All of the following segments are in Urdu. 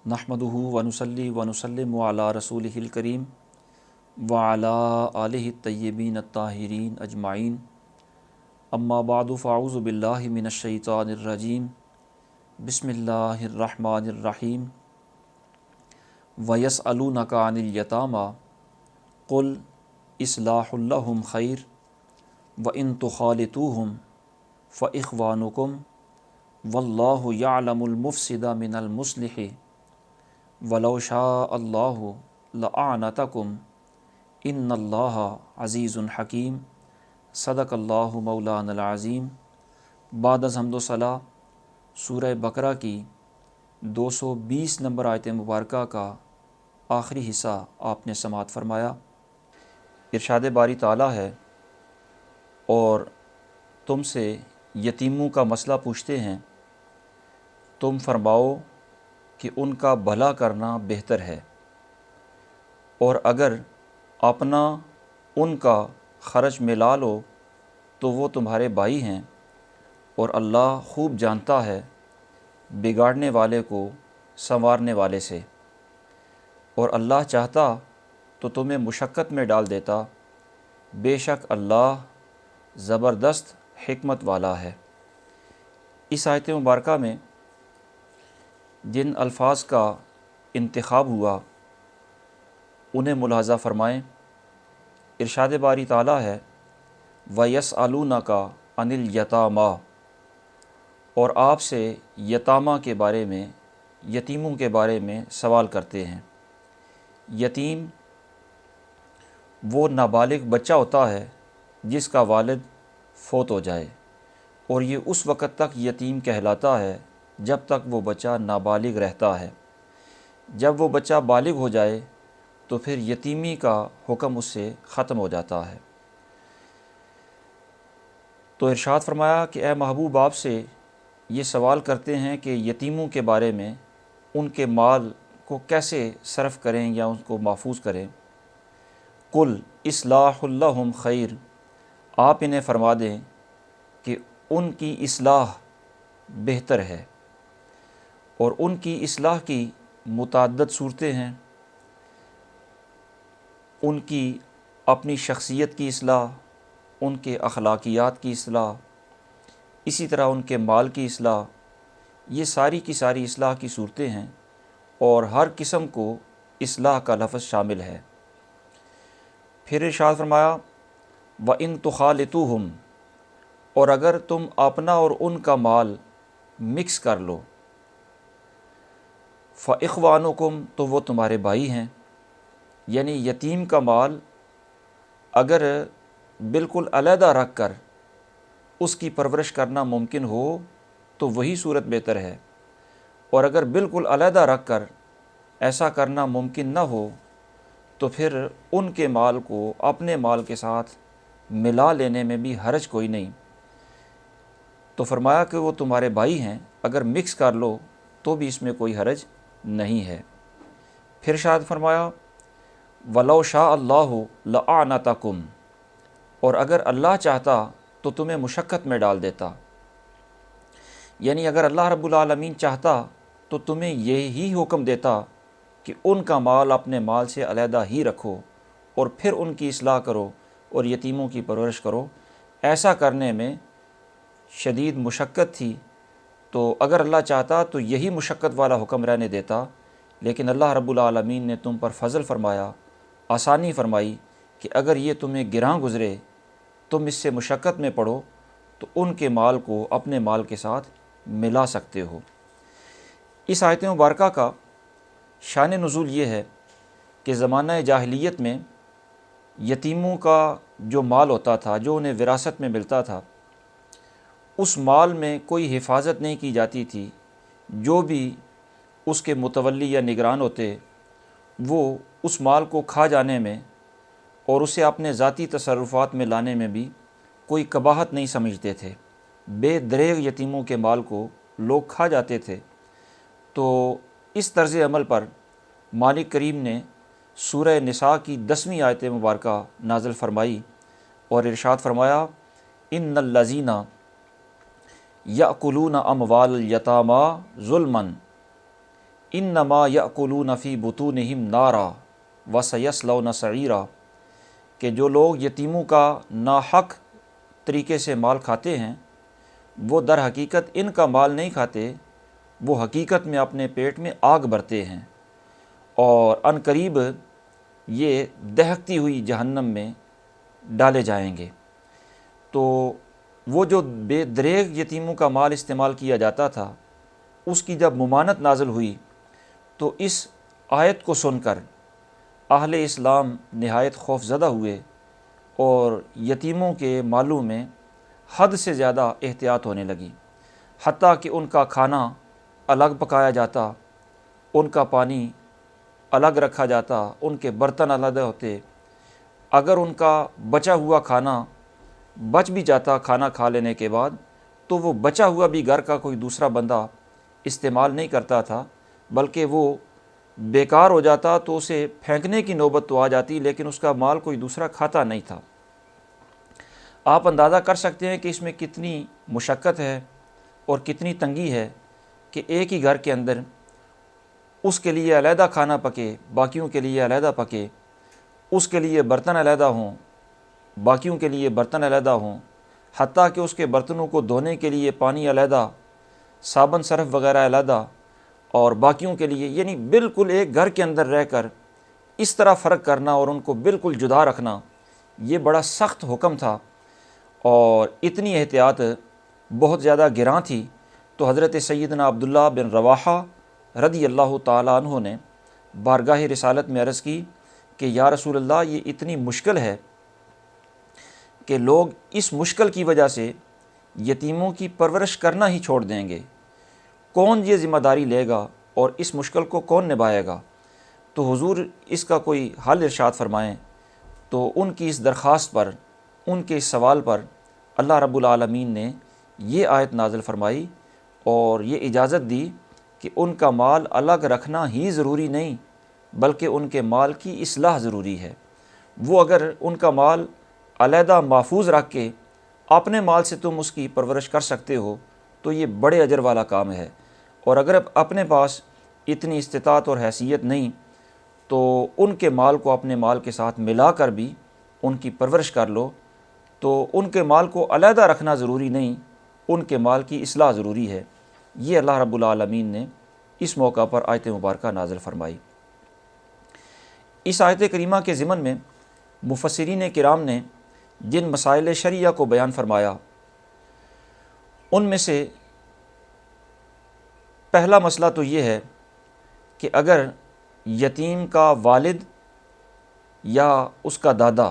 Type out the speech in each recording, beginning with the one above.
نحمدہ ونصلی ونسلم علی رسولہ الکریم وعلی آلہ الطیبین الطاہرین اجمعین اما بعد فاعوذ باللہ من الشیطان الرجیم بسم اللہ الرحمن الرحیم ویسألونک عن الیتامی قل اصلاح لہم خیر وان تخالطوہم فاخوانکم واللہ یعلم المفسد من المصلح ولو شاء اللہ لأعنتکم ان اللہ عزیز حکیم صدق اللہ مولانا العظیم۔ بعد از حمد و ثنا سورہ بقرہ کی 220 نمبر آیت مبارکہ کا آخری حصہ آپ نے سماعت فرمایا۔ ارشاد باری تعالیٰ ہے، اور تم سے یتیموں کا مسئلہ پوچھتے ہیں، تم فرماؤ کہ ان کا بھلا کرنا بہتر ہے، اور اگر اپنا ان کا خرچ ملا لو تو وہ تمہارے بھائی ہیں، اور اللہ خوب جانتا ہے بگاڑنے والے کو سنوارنے والے سے، اور اللہ چاہتا تو تمہیں مشقت میں ڈال دیتا، بے شک اللہ زبردست حکمت والا ہے۔ اس آیت مبارکہ میں جن الفاظ کا انتخاب ہوا انہیں ملاحظہ فرمائیں۔ ارشاد باری تعالیٰ ہے، وَيَسْأَلُونَكَ عَنِ الْيَتَامَى، اور آپ سے یتامہ کے بارے میں، یتیموں کے بارے میں سوال کرتے ہیں۔ یتیم وہ نابالغ بچہ ہوتا ہے جس کا والد فوت ہو جائے، اور یہ اس وقت تک یتیم کہلاتا ہے جب تک وہ بچہ نابالغ رہتا ہے۔ جب وہ بچہ بالغ ہو جائے تو پھر یتیمی کا حکم اس سے ختم ہو جاتا ہے۔ تو ارشاد فرمایا کہ اے محبوب، آپ سے یہ سوال کرتے ہیں کہ یتیموں کے بارے میں، ان کے مال کو کیسے صرف کریں یا ان کو محفوظ کریں۔ قل اصلاح لہم خیر، آپ انہیں فرما دیں کہ ان کی اصلاح بہتر ہے، اور ان کی اصلاح کی متعدد صورتیں ہیں۔ ان کی اپنی شخصیت کی اصلاح، ان کے اخلاقیات کی اصلاح، اسی طرح ان کے مال کی اصلاح، یہ ساری کی ساری اصلاح کی صورتیں ہیں، اور ہر قسم کو اصلاح کا لفظ شامل ہے۔ پھر ارشاد فرمایا، وَإِن تُخَالِطُوهُمْ، اور اگر تم اپنا اور ان کا مال مکس کر لو، فَإِخْوَانُكُمْ، تو وہ تمہارے بھائی ہیں۔ یعنی یتیم کا مال اگر بالکل علیحدہ رکھ کر اس کی پرورش کرنا ممکن ہو تو وہی صورت بہتر ہے، اور اگر بالکل علیحدہ رکھ کر ایسا کرنا ممکن نہ ہو تو پھر ان کے مال کو اپنے مال کے ساتھ ملا لینے میں بھی حرج کوئی نہیں۔ تو فرمایا کہ وہ تمہارے بھائی ہیں، اگر مکس کر لو تو بھی اس میں کوئی حرج نہیں ہے۔ پھر ارشاد فرمایا، وَلَوْ شَاءَ اللَّهُ لَأَعْنَتَكُمْ، اور اگر اللہ چاہتا تو تمہیں مشقت میں ڈال دیتا۔ یعنی اگر اللہ رب العالمین چاہتا تو تمہیں یہی حکم دیتا کہ ان کا مال اپنے مال سے علیحدہ ہی رکھو، اور پھر ان کی اصلاح کرو اور یتیموں کی پرورش کرو۔ ایسا کرنے میں شدید مشقت تھی، تو اگر اللہ چاہتا تو یہی مشقت والا حکم رہنے دیتا، لیکن اللہ رب العالمین نے تم پر فضل فرمایا، آسانی فرمائی کہ اگر یہ تمہیں گراں گزرے، تم اس سے مشقت میں پڑو، تو ان کے مال کو اپنے مال کے ساتھ ملا سکتے ہو۔ اس آیت مبارکہ کا شان نزول یہ ہے کہ زمانہ جاہلیت میں یتیموں کا جو مال ہوتا تھا، جو انہیں وراثت میں ملتا تھا، اس مال میں کوئی حفاظت نہیں کی جاتی تھی۔ جو بھی اس کے متولی یا نگران ہوتے، وہ اس مال کو کھا جانے میں اور اسے اپنے ذاتی تصرفات میں لانے میں بھی کوئی قباحت نہیں سمجھتے تھے۔ بے دریغ یتیموں کے مال کو لوگ کھا جاتے تھے۔ تو اس طرز عمل پر مالک کریم نے سورہ نساء کی 10ویں آیت مبارکہ نازل فرمائی، اور ارشاد فرمایا، ان الذین یأکلون اموال الیتامی ظلما، انما یأکلون فی بطونہم نارا وسیصلون سعیرا، کہ جو لوگ یتیموں کا ناحق طریقے سے مال کھاتے ہیں وہ در حقیقت ان کا مال نہیں کھاتے، وہ حقیقت میں اپنے پیٹ میں آگ بھرتے ہیں اور عن قریب یہ دہکتی ہوئی جہنم میں ڈالے جائیں گے۔ تو وہ جو بے دریغ یتیموں کا مال استعمال کیا جاتا تھا، اس کی جب ممانت نازل ہوئی تو اس آیت کو سن کر اہل اسلام نہایت خوف زدہ ہوئے اور یتیموں کے مالوں میں حد سے زیادہ احتیاط ہونے لگی، حتیٰ کہ ان کا کھانا الگ پکایا جاتا، ان کا پانی الگ رکھا جاتا، ان کے برتن علیحدہ ہوتے۔ اگر ان کا بچا ہوا کھانا بچ بھی جاتا کھانا کھا لینے کے بعد، تو وہ بچا ہوا بھی گھر کا کوئی دوسرا بندہ استعمال نہیں کرتا تھا، بلکہ وہ بیکار ہو جاتا تو اسے پھینکنے کی نوبت تو آ جاتی، لیکن اس کا مال کوئی دوسرا کھاتا نہیں تھا۔ آپ اندازہ کر سکتے ہیں کہ اس میں کتنی مشقت ہے اور کتنی تنگی ہے کہ ایک ہی گھر کے اندر اس کے لیے علیحدہ کھانا پکے، باقیوں کے لیے علیحدہ پکے، اس کے لیے برتن علیحدہ ہوں، باقیوں کے لیے برتن علیحدہ ہوں، حتیٰ کہ اس کے برتنوں کو دھونے کے لیے پانی علیحدہ، صابن صرف وغیرہ علیحدہ، اور باقیوں کے لیے، یعنی بالکل ایک گھر کے اندر رہ کر اس طرح فرق کرنا اور ان کو بالکل جدا رکھنا، یہ بڑا سخت حکم تھا اور اتنی احتیاط بہت زیادہ گراں تھی۔ تو حضرت سیدنا عبداللہ بن رواحہ رضی اللہ تعالیٰ عنہ نے بارگاہ رسالت میں عرض کی کہ یا رسول اللہ، یہ اتنی مشکل ہے کہ لوگ اس مشکل کی وجہ سے یتیموں کی پرورش کرنا ہی چھوڑ دیں گے، کون یہ ذمہ داری لے گا اور اس مشکل کو کون نبھائے گا؟ تو حضور اس کا کوئی حل ارشاد فرمائیں۔ تو ان کی اس درخواست پر، ان کے اس سوال پر اللہ رب العالمین نے یہ آیت نازل فرمائی اور یہ اجازت دی کہ ان کا مال الگ رکھنا ہی ضروری نہیں، بلکہ ان کے مال کی اصلاح ضروری ہے۔ وہ اگر ان کا مال علیحدہ محفوظ رکھ کے اپنے مال سے تم اس کی پرورش کر سکتے ہو تو یہ بڑے اجر والا کام ہے، اور اگر اپنے پاس اتنی استطاعت اور حیثیت نہیں تو ان کے مال کو اپنے مال کے ساتھ ملا کر بھی ان کی پرورش کر لو۔ تو ان کے مال کو علیحدہ رکھنا ضروری نہیں، ان کے مال کی اصلاح ضروری ہے۔ یہ اللہ رب العالمین نے اس موقع پر آیت مبارکہ نازل فرمائی۔ اس آیت کریمہ کے ضمن میں مفسرین کرام نے جن مسائل شرعیہ کو بیان فرمایا، ان میں سے پہلا مسئلہ تو یہ ہے کہ اگر یتیم کا والد یا اس کا دادا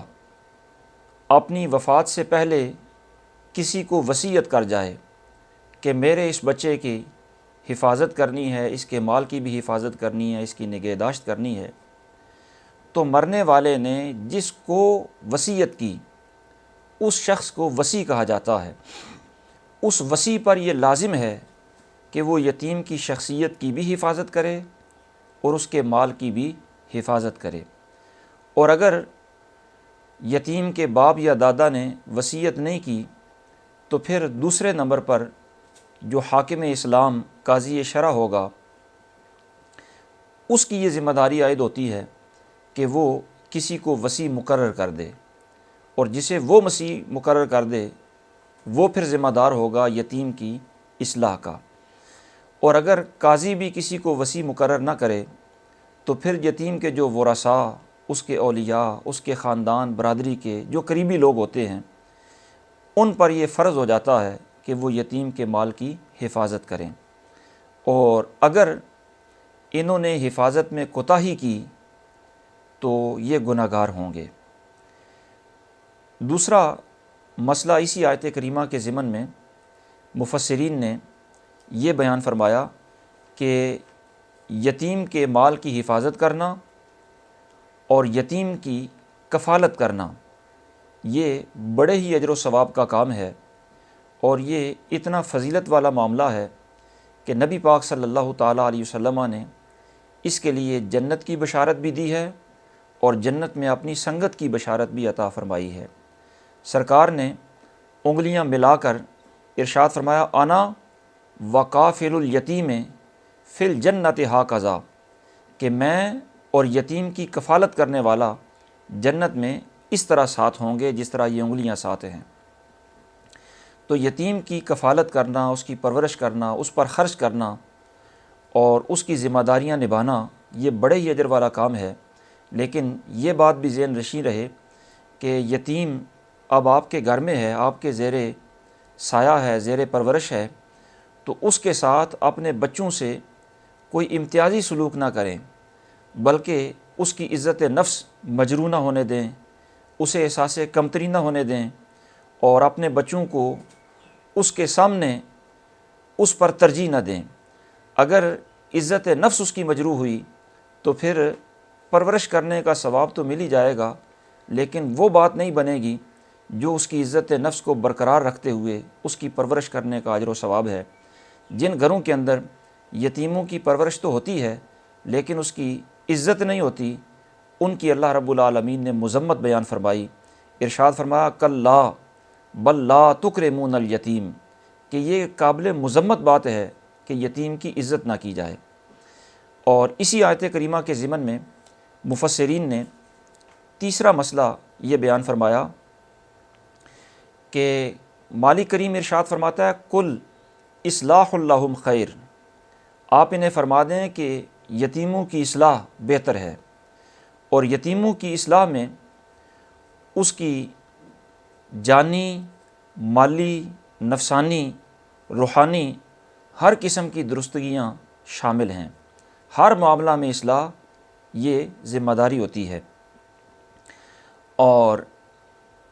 اپنی وفات سے پہلے کسی کو وصیت کر جائے کہ میرے اس بچے کی حفاظت کرنی ہے، اس کے مال کی بھی حفاظت کرنی ہے، اس کی نگہداشت کرنی ہے، تو مرنے والے نے جس کو وصیت کی اس شخص کو وصی کہا جاتا ہے۔ اس وصی پر یہ لازم ہے کہ وہ یتیم کی شخصیت کی بھی حفاظت کرے اور اس کے مال کی بھی حفاظت کرے۔ اور اگر یتیم کے باپ یا دادا نے وصیت نہیں کی تو پھر دوسرے نمبر پر جو حاکم اسلام قاضی شرع ہوگا، اس کی یہ ذمہ داری عائد ہوتی ہے کہ وہ کسی کو وصی مقرر کر دے، اور جسے وہ وصی مقرر کر دے وہ پھر ذمہ دار ہوگا یتیم کی اصلاح کا۔ اور اگر قاضی بھی کسی کو وصی مقرر نہ کرے تو پھر یتیم کے جو ورثاء، اس کے اولیاء، اس کے خاندان برادری کے جو قریبی لوگ ہوتے ہیں، ان پر یہ فرض ہو جاتا ہے کہ وہ یتیم کے مال کی حفاظت کریں، اور اگر انہوں نے حفاظت میں کوتاہی کی تو یہ گناہ گار ہوں گے۔ دوسرا مسئلہ اسی آیت کریمہ کے ضمن میں مفسرین نے یہ بیان فرمایا کہ یتیم کے مال کی حفاظت کرنا اور یتیم کی کفالت کرنا یہ بڑے ہی اجر و ثواب کا کام ہے، اور یہ اتنا فضیلت والا معاملہ ہے کہ نبی پاک صلی اللہ تعالیٰ علیہ وسلم نے اس کے لیے جنت کی بشارت بھی دی ہے اور جنت میں اپنی سنگت کی بشارت بھی عطا فرمائی ہے۔ سرکار نے انگلیاں ملا کر ارشاد فرمایا، انا وکافل الیتیم فی الجنت ہاکذا، کہ میں اور یتیم کی کفالت کرنے والا جنت میں اس طرح ساتھ ہوں گے جس طرح یہ انگلیاں ساتھ ہیں۔ تو یتیم کی کفالت کرنا، اس کی پرورش کرنا، اس پر خرچ کرنا اور اس کی ذمہ داریاں نبھانا یہ بڑے ہی اجر والا کام ہے۔ لیکن یہ بات بھی ذہن نشین رہے کہ یتیم اب آپ کے گھر میں ہے، آپ کے زیر سایہ ہے، زیر پرورش ہے، تو اس کے ساتھ اپنے بچوں سے کوئی امتیازی سلوک نہ کریں، بلکہ اس کی عزت نفس مجروح نہ ہونے دیں، اسے احساس کمتری نہ ہونے دیں، اور اپنے بچوں کو اس کے سامنے اس پر ترجیح نہ دیں۔ اگر عزت نفس اس کی مجروح ہوئی تو پھر پرورش کرنے کا ثواب تو مل ہی جائے گا، لیکن وہ بات نہیں بنے گی جو اس کی عزت نفس کو برقرار رکھتے ہوئے اس کی پرورش کرنے کا اجر و ثواب ہے۔ جن گھروں کے اندر یتیموں کی پرورش تو ہوتی ہے لیکن اس کی عزت نہیں ہوتی، ان کی اللہ رب العالمین نے مذمت بیان فرمائی۔ ارشاد فرمایا کلا بل لا تکرمون الیتیم، کہ یہ قابل مذمت بات ہے کہ یتیم کی عزت نہ کی جائے۔ اور اسی آیت کریمہ کے ضمن میں مفسرین نے تیسرا مسئلہ یہ بیان فرمایا کہ مالک کریم ارشاد فرماتا ہے کل اصلاح اللہم خیر، آپ انہیں فرما دیں کہ یتیموں کی اصلاح بہتر ہے، اور یتیموں کی اصلاح میں اس کی جانی، مالی، نفسانی، روحانی ہر قسم کی درستگیاں شامل ہیں۔ ہر معاملہ میں اصلاح یہ ذمہ داری ہوتی ہے، اور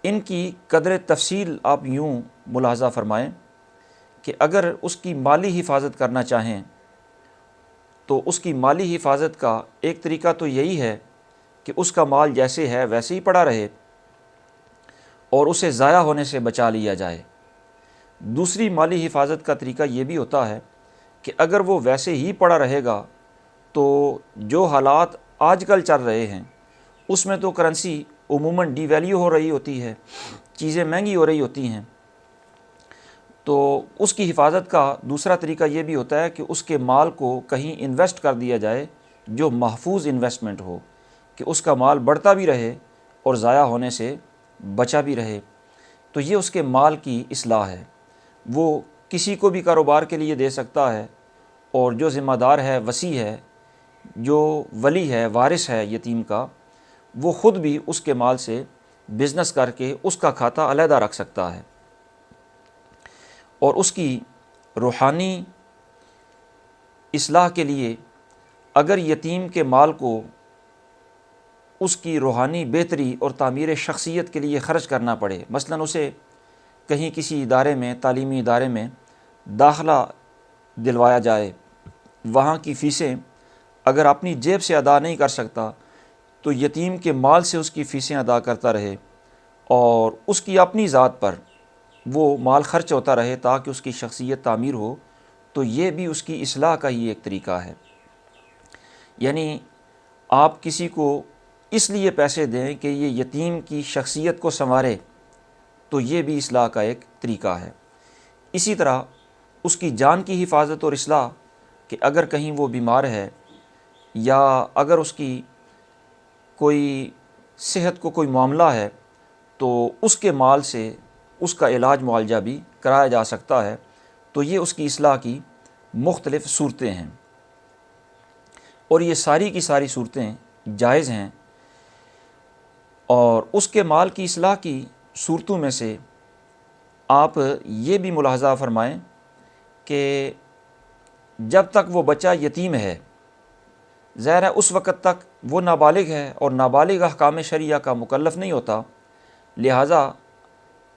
ان کی قدر تفصیل آپ یوں ملاحظہ فرمائیں کہ اگر اس کی مالی حفاظت کرنا چاہیں تو اس کی مالی حفاظت کا ایک طریقہ تو یہی ہے کہ اس کا مال جیسے ہے ویسے ہی پڑا رہے اور اسے ضائع ہونے سے بچا لیا جائے۔ دوسری مالی حفاظت کا طریقہ یہ بھی ہوتا ہے کہ اگر وہ ویسے ہی پڑا رہے گا تو جو حالات آج کل چل رہے ہیں اس میں تو کرنسی عموماً ڈی ویلیو ہو رہی ہوتی ہے، چیزیں مہنگی ہو رہی ہوتی ہیں، تو اس کی حفاظت کا دوسرا طریقہ یہ بھی ہوتا ہے کہ اس کے مال کو کہیں انویسٹ کر دیا جائے جو محفوظ انویسٹمنٹ ہو، کہ اس کا مال بڑھتا بھی رہے اور ضائع ہونے سے بچا بھی رہے۔ تو یہ اس کے مال کی اصلاح ہے، وہ کسی کو بھی کاروبار کے لیے دے سکتا ہے، اور جو ذمہ دار ہے، وصی ہے، جو ولی ہے، وارث ہے یتیم کا، وہ خود بھی اس کے مال سے بزنس کر کے اس کا کھاتہ علیحدہ رکھ سکتا ہے، اور اس کی روحانی اصلاح کے لیے اگر یتیم کے مال کو اس کی روحانی بہتری اور تعمیر شخصیت کے لیے خرچ کرنا پڑے، مثلاً اسے کہیں کسی ادارے میں، تعلیمی ادارے میں داخلہ دلوایا جائے، وہاں کی فیسیں اگر اپنی جیب سے ادا نہیں کر سکتا تو یتیم کے مال سے اس کی فیسیں ادا کرتا رہے اور اس کی اپنی ذات پر وہ مال خرچ ہوتا رہے تاکہ اس کی شخصیت تعمیر ہو، تو یہ بھی اس کی اصلاح کا ہی ایک طریقہ ہے۔ یعنی آپ کسی کو اس لیے پیسے دیں کہ یہ یتیم کی شخصیت کو سنوارے، تو یہ بھی اصلاح کا ایک طریقہ ہے۔ اسی طرح اس کی جان کی حفاظت اور اصلاح، کہ اگر کہیں وہ بیمار ہے یا اگر اس کی کوئی صحت کو کوئی معاملہ ہے تو اس کے مال سے اس کا علاج معالجہ بھی کرایا جا سکتا ہے، تو یہ اس کی اصلاح کی مختلف صورتیں ہیں، اور یہ ساری کی ساری صورتیں جائز ہیں۔ اور اس کے مال کی اصلاح کی صورتوں میں سے آپ یہ بھی ملاحظہ فرمائیں کہ جب تک وہ بچہ یتیم ہے، ظاہر ہے اس وقت تک وہ نابالغ ہے اور نابالغ احکام شرعیہ کا مکلف نہیں ہوتا، لہٰذا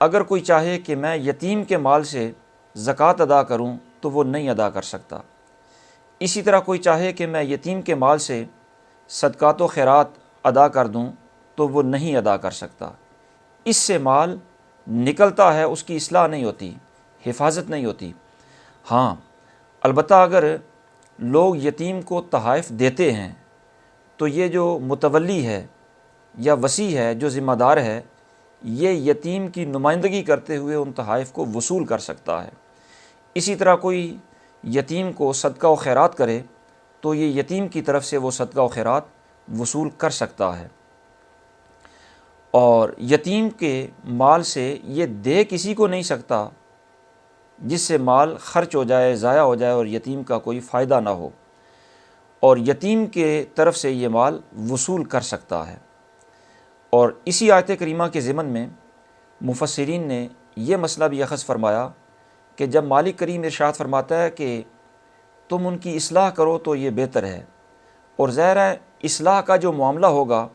اگر کوئی چاہے کہ میں یتیم کے مال سے زکوٰۃ ادا کروں تو وہ نہیں ادا کر سکتا۔ اسی طرح کوئی چاہے کہ میں یتیم کے مال سے صدقات و خیرات ادا کر دوں تو وہ نہیں ادا کر سکتا۔ اس سے مال نکلتا ہے، اس کی اصلاح نہیں ہوتی، حفاظت نہیں ہوتی۔ ہاں البتہ اگر لوگ یتیم کو تحائف دیتے ہیں تو یہ جو متولی ہے یا وصی ہے، جو ذمہ دار ہے، یہ یتیم کی نمائندگی کرتے ہوئے ان تحائف کو وصول کر سکتا ہے۔ اسی طرح کوئی یتیم کو صدقہ و خیرات کرے تو یہ یتیم کی طرف سے وہ صدقہ و خیرات وصول کر سکتا ہے، اور یتیم کے مال سے یہ دے کسی کو نہیں سکتا جس سے مال خرچ ہو جائے، ضائع ہو جائے اور یتیم کا کوئی فائدہ نہ ہو، اور یتیم کے طرف سے یہ مال وصول کر سکتا ہے۔ اور اسی آیت کریمہ کے ضمن میں مفسرین نے یہ مسئلہ بھی اخذ فرمایا کہ جب مالک کریم ارشاد فرماتا ہے کہ تم ان کی اصلاح کرو تو یہ بہتر ہے، اور ظاہر ہے اصلاح کا جو معاملہ ہوگا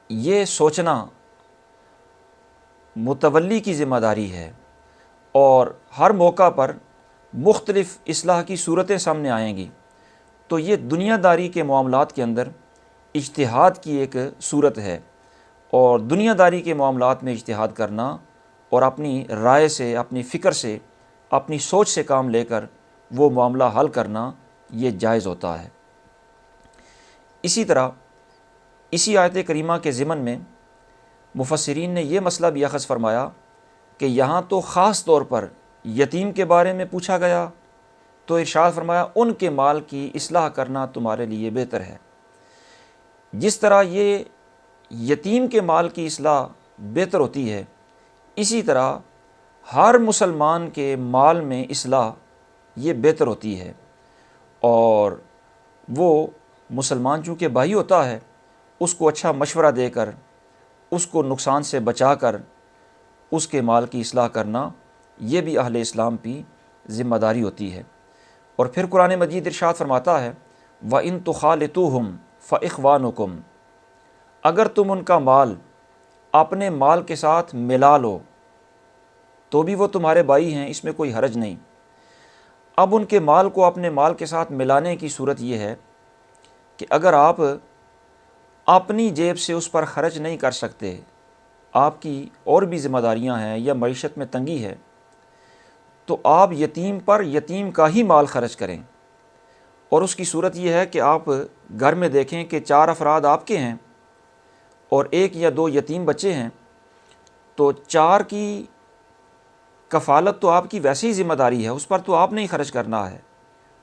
یہ سوچنا متولی کی ذمہ داری ہے، اور ہر موقع پر مختلف اصلاح کی صورتیں سامنے آئیں گی، تو یہ دنیا داری کے معاملات کے اندر اجتہاد کی ایک صورت ہے، اور دنیا داری کے معاملات میں اجتہاد کرنا اور اپنی رائے سے، اپنی فکر سے، اپنی سوچ سے کام لے کر وہ معاملہ حل کرنا یہ جائز ہوتا ہے۔ اسی طرح اسی آیت کریمہ کے ضمن میں مفسرین نے یہ مسئلہ بھی اخذ فرمایا کہ یہاں تو خاص طور پر یتیم کے بارے میں پوچھا گیا، تو ارشاد فرمایا ان کے مال کی اصلاح کرنا تمہارے لیے بہتر ہے۔ جس طرح یہ یتیم کے مال کی اصلاح بہتر ہوتی ہے، اسی طرح ہر مسلمان کے مال میں اصلاح یہ بہتر ہوتی ہے، اور وہ مسلمان چونکہ بھائی ہوتا ہے اس کو اچھا مشورہ دے کر، اس کو نقصان سے بچا کر اس کے مال کی اصلاح کرنا یہ بھی اہل اسلام کی ذمہ داری ہوتی ہے۔ اور پھر قرآن مجید ارشاد فرماتا ہے وَإِن تُخَالِطُوهُمْ فَإِخْوَانُكُمْ، اگر تم ان کا مال اپنے مال کے ساتھ ملا لو تو بھی وہ تمہارے بھائی ہیں، اس میں کوئی حرج نہیں۔ اب ان کے مال کو اپنے مال کے ساتھ ملانے کی صورت یہ ہے کہ اگر آپ اپنی جیب سے اس پر خرچ نہیں کر سکتے، آپ کی اور بھی ذمہ داریاں ہیں یا معیشت میں تنگی ہے، تو آپ یتیم پر یتیم کا ہی مال خرچ کریں، اور اس کی صورت یہ ہے کہ آپ گھر میں دیکھیں کہ 4 افراد آپ کے ہیں اور 1 یا 2 یتیم بچے ہیں، تو 4 کی کفالت تو آپ کی ویسے ہی ذمہ داری ہے، اس پر تو آپ نے ہی خرچ کرنا ہے۔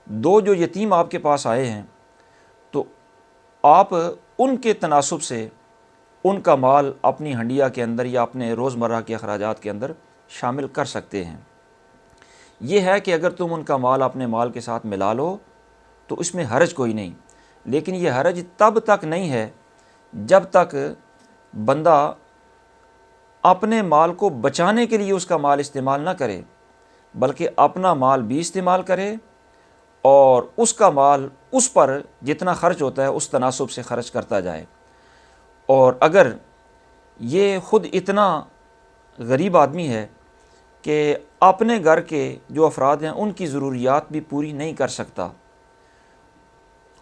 2 جو یتیم آپ کے پاس آئے ہیں تو آپ ان کے تناسب سے ان کا مال اپنی ہنڈیا کے اندر یا اپنے روزمرہ کے اخراجات کے اندر شامل کر سکتے ہیں۔ یہ ہے کہ اگر تم ان کا مال اپنے مال کے ساتھ ملا لو تو اس میں حرج کوئی نہیں، لیکن یہ حرج تب تک نہیں ہے جب تک بندہ اپنے مال کو بچانے کے لیے اس کا مال استعمال نہ کرے، بلکہ اپنا مال بھی استعمال کرے اور اس کا مال اس پر جتنا خرچ ہوتا ہے اس تناسب سے خرچ کرتا جائے۔ اور اگر یہ خود اتنا غریب آدمی ہے کہ اپنے گھر کے جو افراد ہیں ان کی ضروریات بھی پوری نہیں کر سکتا،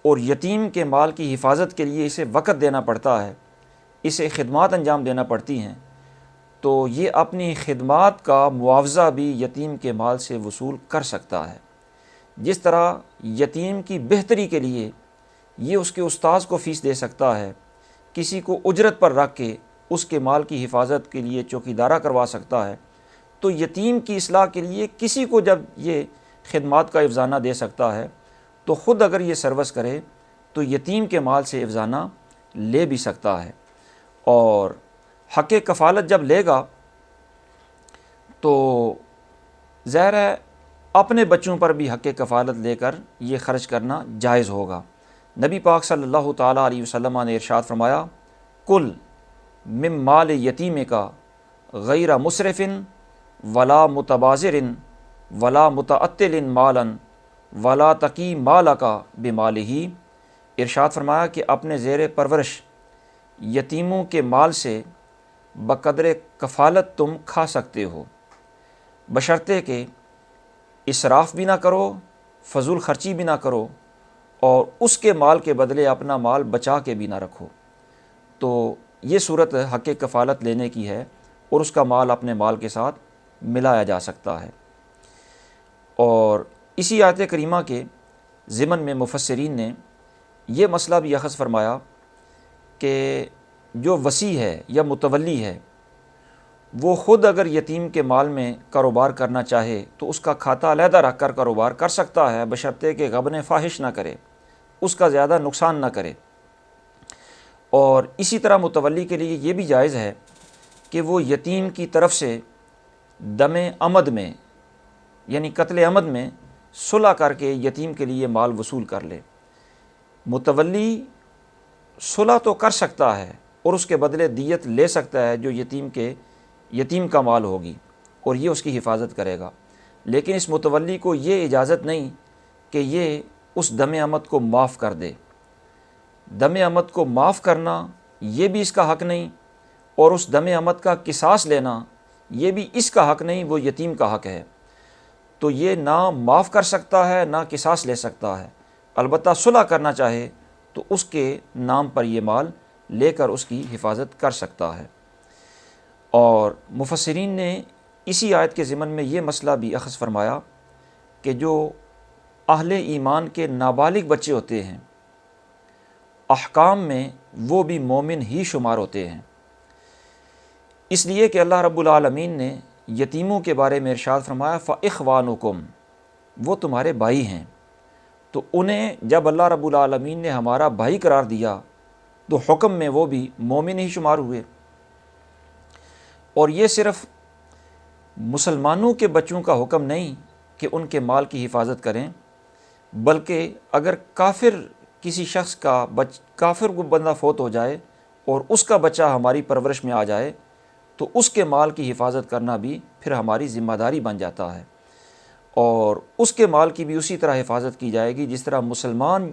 اور یتیم کے مال کی حفاظت کے لیے اسے وقت دینا پڑتا ہے، اسے خدمات انجام دینا پڑتی ہیں، تو یہ اپنی خدمات کا معاوضہ بھی یتیم کے مال سے وصول کر سکتا ہے۔ جس طرح یتیم کی بہتری کے لیے یہ اس کے استاذ کو فیس دے سکتا ہے، کسی کو اجرت پر رکھ کے اس کے مال کی حفاظت کے لیے چوکیدارہ کروا سکتا ہے، تو یتیم کی اصلاح کے لیے کسی کو جب یہ خدمات کا افزانہ دے سکتا ہے تو خود اگر یہ سروس کرے تو یتیم کے مال سے افزانہ لے بھی سکتا ہے۔ اور حق کفالت جب لے گا تو ظاہر ہے اپنے بچوں پر بھی حق کفالت لے کر یہ خرچ کرنا جائز ہوگا۔ نبی پاک صلی اللہ تعالیٰ علیہ وسلم نے ارشاد فرمایا کل من مال یتیم کا غیر مسرف ولا متبازر ولا متعطل مالا ولا تقی مالک بمالہ، ارشاد فرمایا کہ اپنے زیر پرورش یتیموں کے مال سے بقدر کفالت تم کھا سکتے ہو، بشرطے کہ اسراف بھی نہ کرو، فضول خرچی بھی نہ کرو، اور اس کے مال کے بدلے اپنا مال بچا کے بھی نہ رکھو۔ تو یہ صورت حق کفالت لینے کی ہے، اور اس کا مال اپنے مال کے ساتھ ملایا جا سکتا ہے۔ اور اسی آیت کریمہ کے ضمن میں مفسرین نے یہ مسئلہ بھی اخذ فرمایا کہ جو وصی ہے یا متولی ہے وہ خود اگر یتیم کے مال میں کاروبار کرنا چاہے تو اس کا کھاتا علیحدہ رکھ کر کاروبار کر سکتا ہے، بشرطے کہ غبن فاحش نہ کرے، اس کا زیادہ نقصان نہ کرے۔ اور اسی طرح متولی کے لیے یہ بھی جائز ہے کہ وہ یتیم کی طرف سے دم عمد میں یعنی قتل عمد میں صلح کر کے یتیم کے لیے مال وصول کر لے۔ متولی صلح تو کر سکتا ہے اور اس کے بدلے دیت لے سکتا ہے جو یتیم کا مال ہوگی، اور یہ اس کی حفاظت کرے گا، لیکن اس متولی کو یہ اجازت نہیں کہ یہ اس دم عمد کو معاف کر دے۔ دم عمد کو معاف کرنا یہ بھی اس کا حق نہیں، اور اس دم عمد کا قصاص لینا یہ بھی اس کا حق نہیں، وہ یتیم کا حق ہے۔ تو یہ نہ معاف کر سکتا ہے نہ قصاص لے سکتا ہے، البتہ صلح کرنا چاہے تو اس کے نام پر یہ مال لے کر اس کی حفاظت کر سکتا ہے۔ اور مفسرین نے اسی آیت کے ضمن میں یہ مسئلہ بھی اخذ فرمایا کہ جو اہل ایمان کے نابالغ بچے ہوتے ہیں، احکام میں وہ بھی مومن ہی شمار ہوتے ہیں، اس لیے کہ اللہ رب العالمین نے یتیموں کے بارے میں ارشاد فرمایا فَإِخْوَانُكُمْ، وہ تمہارے بھائی ہیں۔ تو انہیں جب اللہ رب العالمین نے ہمارا بھائی قرار دیا تو حکم میں وہ بھی مومن ہی شمار ہوئے۔ اور یہ صرف مسلمانوں کے بچوں کا حکم نہیں کہ ان کے مال کی حفاظت کریں، بلکہ اگر کسی شخص کا کافر کو بندہ فوت ہو جائے اور اس کا بچہ ہماری پرورش میں آ جائے تو اس کے مال کی حفاظت کرنا بھی پھر ہماری ذمہ داری بن جاتا ہے، اور اس کے مال کی بھی اسی طرح حفاظت کی جائے گی جس طرح مسلمان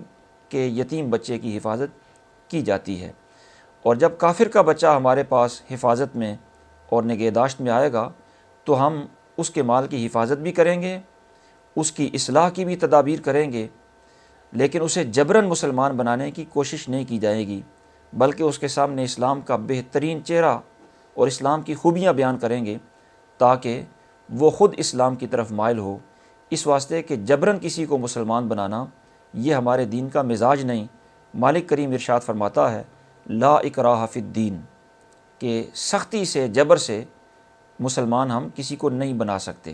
کے یتیم بچے کی حفاظت کی جاتی ہے۔ اور جب کافر کا بچہ ہمارے پاس حفاظت میں اور نگہداشت میں آئے گا تو ہم اس کے مال کی حفاظت بھی کریں گے، اس کی اصلاح کی بھی تدابیر کریں گے، لیکن اسے جبراً مسلمان بنانے کی کوشش نہیں کی جائے گی، بلکہ اس کے سامنے اسلام کا بہترین چہرہ اور اسلام کی خوبیاں بیان کریں گے تاکہ وہ خود اسلام کی طرف مائل ہو۔ اس واسطے کہ جبراً کسی کو مسلمان بنانا یہ ہمارے دین کا مزاج نہیں۔ مالک کریم ارشاد فرماتا ہے لا اکراہ فی الدین، کہ سختی سے جبر سے مسلمان ہم کسی کو نہیں بنا سکتے۔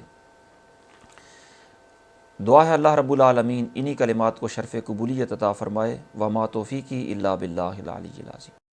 دعا ہے اللہ رب العالمین انہی کلمات کو شرف قبولیت عطا فرمائے۔ وما توفیقی الا باللہ العلی العظیم۔